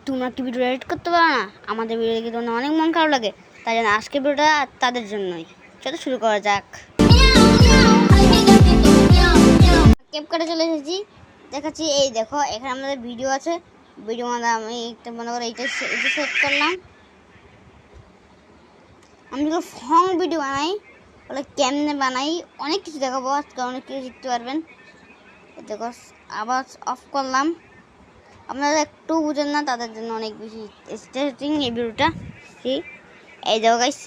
তোমরা কি video edit করতে পারো না? আমাদের ভিডিও দেখে তোমার অনেক মন খারাপ লাগে, তাই জন্য আজকে ভিডিওটা তাদের জন্যই। চলো শুরু করা যাক। ক্যাপকাটে চলে এসেছি, দেখাচ্ছি। এই দেখো, এখানে আমাদের ভিডিও আছে। ভিডিও মধ্যে আমি একটা মনে করে এইটা সেট করলাম। আমি যখন ফং ভিডিও বানাই, বলে কেমনে বানাই, অনেক কিছু দেখাবো আজকে, অনেক কিছু শিখতে পারবেন। দেখো, আবার অফ করলাম। আপনারা একটু বুঝেন না, তাদের জন্য অনেক বেশি ইন্টারেস্টিং এই ভিডিওটা। এই দেখো গাইস,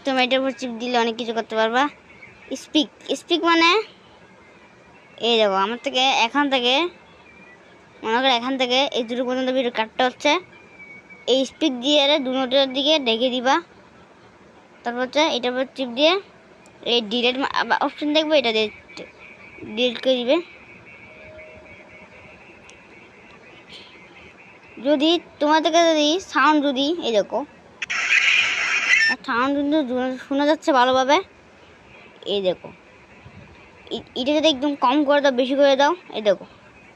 তুমি এটার উপর চিপ দিলে অনেক কিছু করতে পারবা। স্পিক মানে এই দেখো, আমার থেকে এখান থেকে মনে করো এখান থেকে এই দুটো পর্যন্ত ভিডিও কাটতে হচ্ছে। এই স্পিক দিয়ে দু নোটের দিকে ডেকে দিবা। তারপর হচ্ছে এটার উপর চিপ দিয়ে এই ডিলেট অপশন দেখবে, এটা দিয়ে ডিলিট করে দিবে। যদি তোমার থেকে যদি সাউন্ড যদি এই দেখো সাউন্ড কিন্তু শোনা যাচ্ছে ভালোভাবে, এই দেখো এটা যদি একদম কম করে দাও, বেশি করে দাও, এই দেখো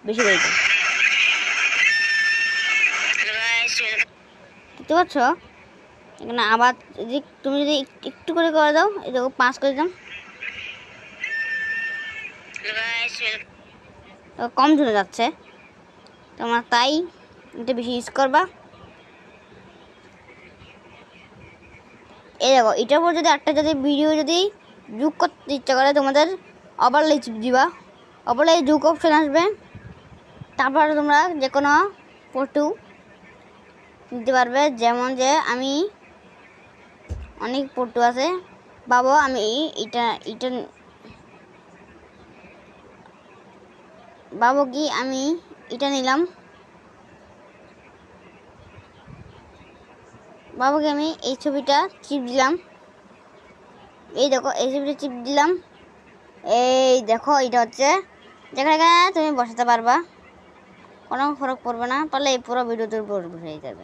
বেশি করে দাও, দেখতে পাচ্ছ? এখানে আবার যদি তুমি যদি একটু করে দাও, এই দেখো 5 করে দাও, কম শোনা যাচ্ছে। তোমার তাই এটা বেশি ইউজ করবা। এই দেখো, এটার উপর যদি একটা যদি ভিডিও যদি যোগ করতে ইচ্ছা করে, তোমাদের ওভারলে চিপ দিবা। ওভারলে যোগ অপশন আসবে, তারপরে তোমরা যে কোনো ফটো নিতে পারবে। যেমন যে আমি অনেক ফটো আছে, বাবা আমি এটা বাবু কি আমি এটা নিলাম, বাবুকে আমি এই ছবিটা চিপ দিলাম। এই দেখো, এই ছবিটা চিপ দিলাম। এই দেখো, এটা হচ্ছে যেখানে তুমি বসাতে পারবা, কোনো ফরক পড়বে না। পারলে এই পুরো ভিডিওতে বসে যাবে।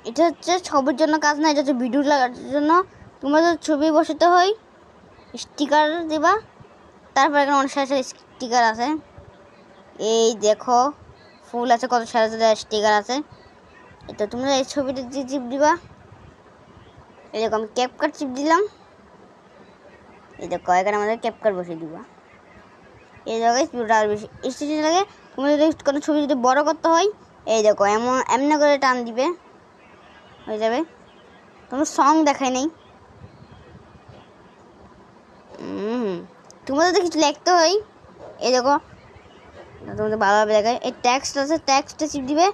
এটা হচ্ছে ছবির জন্য কাজ না, এটা হচ্ছে ভিডিও লাগার জন্য। তোমাদের ছবি বসাতে হয়, স্টিকার দিবা। তারপর এখানে অনেক সাথে স্টিকার আছে। এই দেখো, ফুল আছে, কত সাথে স্টিকার আছে। এটা তোমরা এই ছবিটা দিয়ে চিপ দিবা। এই দেখো, আমি ক্যাপকাট চিপ দিলাম। এই দেখো, এখানে আমাদের ক্যাপকাট বসিয়ে দিবা। এই জায়গায় ভিডিওটা আর বেশি স্টেশন লাগে। তুমি যদি কোনো ছবি যদি বড় করতে হয়, এই দেখো এমনি করে টান দিবে, হয়ে যাবে। তোমার সং দেখায় নেই, তোমাদের কিছু লিখতে হয়। এই দেখো, তোমাদের ভালোভাবে দেখায়। এই ট্যাক্সটা আছে, ট্যাক্সটা চিপ দিবে।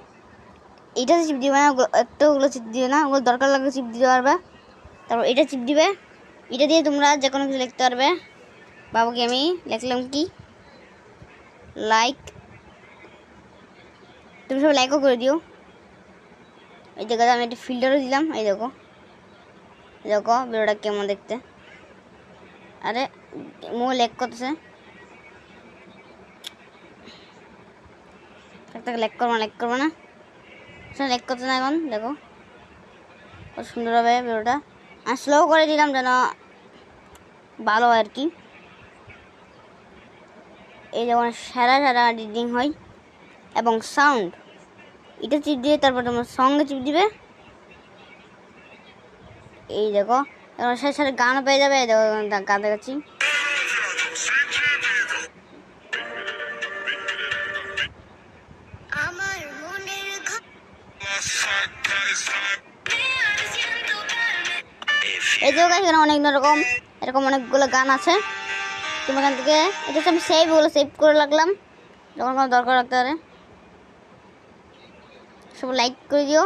এইটা চিপ দিবে না, একটা ওগুলো চিপ দিবে না, ওগুলো দরকার লাগলে চিপ দিতে পারবে। তারপর এটা চিপ দিবে, এটা দিয়ে তোমরা যে কোনো কিছু লিখতে পারবে। বাবুকে আমি লিখলাম কি লাইক, তুমি সব লাইকও করে দিও। এই দেখো, আমি একটা ফিল্টারও দিলাম। এই দেখো, দেখো ভিডিওটা কেমন দেখতে। আরে লেক করতেছে, লেক করবো না, লেক করতে না। এখন দেখো কত সুন্দর হবে ভিডিওটা। আর স্লো করে দিলাম যেন ভালো আর কি। এই যেমন সারা এডিটিং হয়। এবং সাউন্ড এটা চিপ দিয়ে তারপর তোমার সঙ্গে চিপ দিবে। এই দেখো, এখন সাথে গানও পেয়ে যাবে। এই দেখো, গান দেখাচ্ছি। এই দেখো, এখানে অনেক রকম এরকম অনেকগুলো গান আছে। তুমি এখান থেকে এটা আমি সেভ করে রাখলাম, যখন কোনো দরকার রাখতে পারে। সব লাইক করে দিও।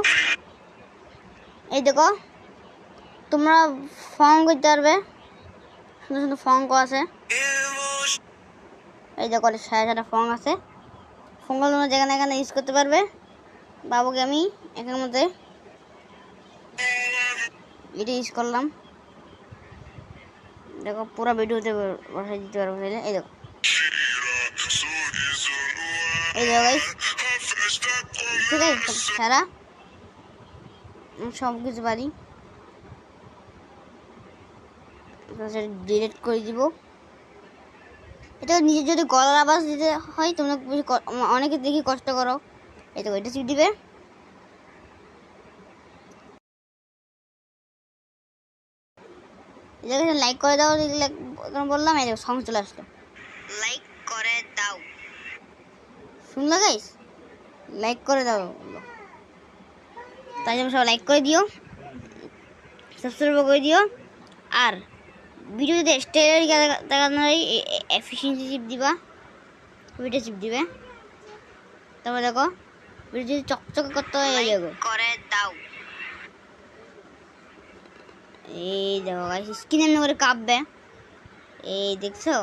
এই দেখো, তোমরা ফং করতে পারবে, সুন্দর সুন্দর ফং আছে। এই দেখো, সারা ফং আছে। ফংগুলো তোমরা যেখানে এখানে ইউজ করতে পারবে। বাবুকে আমি এখানের মধ্যে এটা ইউজ করলাম। দেখো, পুরো ভিডিওতে বসাই দিতে পারবো। এই দেখো, এই দেখো গাইস, ঠিক আছে, সারা সব কিছু পারি। ডিলিট করে দিব। এটা নিজে যদি গলার আওয়াজ দিতে হয়, তোমরা অনেকে দেখি কষ্ট করো, এই দেখো এটা চিপ দিবে। লাইক করে দাও বললাম, এই দেখো সং চলে আসলো, লাইক করে দাও। শুনলো গাইস, লাইক করে দাও, তাই জন্য সবাই লাইক করে দিও, সাবস্ক্রাইব করে দিও। আর ভিডিও যদি স্টেজ দেখানোর এফিসিয়েন্সি চিপ দিবা, ভিডিও চিপ দিবে। তারপর দেখো ভিডিও যদি চকচকে করতে হয়, এই দেখো করে দাও। এই দেখো গাইস স্ক্রিন এমনি করে কাঁপবে, এই দেখছো।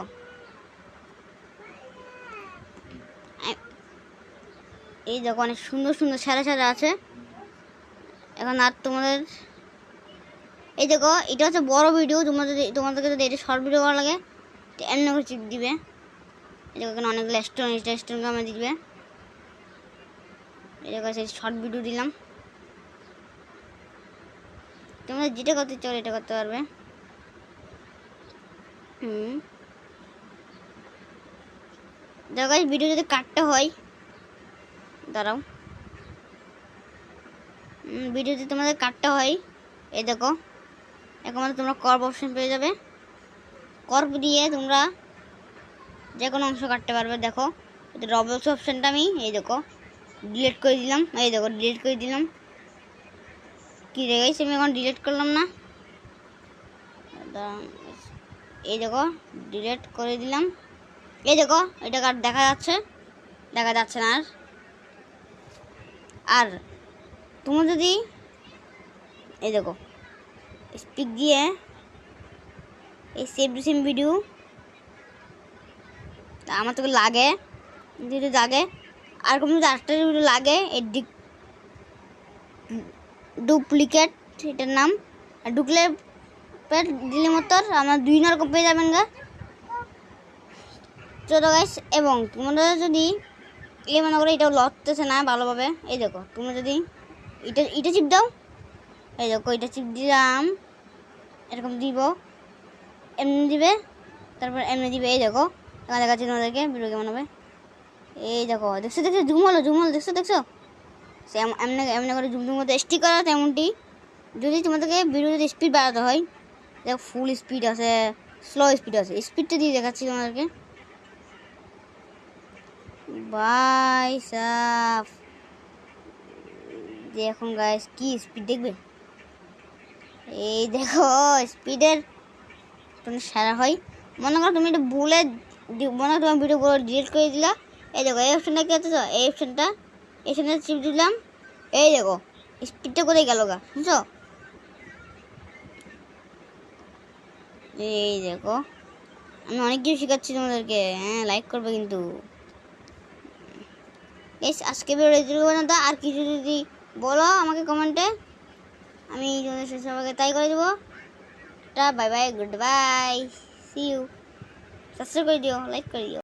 এই দেখো অনেক সুন্দর সুন্দর সারা সারা আছে। এখন আর তোমাদের এই দেখো এটা হচ্ছে বড় ভিডিও, তোমাদেরকে যদি এটা শর্ট ভিডিও করা লাগে তো এমনি করে চিপ দিবে। এই দেখো এখানে অনেকগুলো স্টোন কামে দিবে। এই দেখো শর্ট ভিডিও দিলাম, তোমরা যেটা করতে চাও এটা করতে পারবে। দেখো গাইস ভিডিও যদি কাটতে হয়, দাঁড়াও, ভিডিও যদি তোমাদের কাটতে হয়, এই দেখো একমাত্র তোমরা কর্ভ অপশন পেয়ে যাবে। কর্ভ দিয়ে তোমরা যে কোনো অংশ কাটতে পারবে। দেখো রবলস অপশনটা আমি এই দেখো ডিলিট করে দিলাম, এই দেখো ডিলিট করে দিলাম। কি রে গাইস আমি এখন ডিলিট করলাম না, এই দেখো ডিলিট করে দিলাম। এই দেখো এটা কার দেখা যাচ্ছে না। আর তোমরা যদি এই দেখো স্পিক দিয়ে এই সেভ টু সেম ভিডিও আমার তো লাগে ভিডিও লাগে, আর কোনো যদি আরেকটা ভিডিও লাগে এই ডুপ্লিকেট এটার নাম, আর ডুপ্লিকেট দিলে মতো আমার 2 রকম পেয়ে যাবেন গা। চলো গাইস, এবং তোমরা যদি মনে করো এটা লড়তেছে না ভালোভাবে, এই দেখো তোমরা যদি এটা চিপ দাও, এই দেখো এটা চিপ দিলাম, এরকম দিব, এমনি দিবে, তারপর এমনি দিবে। এই দেখো এখানে দেখাচ্ছি তোমাদেরকে ভিডিও কেমন হবে। এই দেখো দেখছো জুম হলো দেখছো সে এমনি করে জুম করতে স্টিকার তেমনটি। যদি তোমাদেরকে ভিডিও যদি স্পিড বাড়াতে হয়, দেখো ফুল স্পিড আছে, স্লো স্পিড আছে, স্পিডটা দিয়ে দেখাচ্ছি তোমাদেরকে। বাই সাফ দেখুন গাইস কি স্পিড দেখবে, এই দেখো স্পিডের সারা হয়। মনে করো তুমি এটা ভুলে মনে করো তোমার ভিডিও ডিলিট করে দিলা, এই দেখো এই অপশনটা কি আছে, এই অপশনটা চিপ দিলাম, এই দেখো স্পিডটা কোথায় গেল গা, বুঝছো। এই দেখো আমি অনেক কিছু শেখাচ্ছি তোমাদেরকে, হ্যাঁ লাইক করবে কিন্তু। আজকে ভিডিও আর কিছু যদি বলো আমাকে কমেন্টে, আমি তোমাদের সবাইকে তাই করে দেবো। Bye bye, good bye, see you. Subscribe করে দিও, লাইক করে দিও।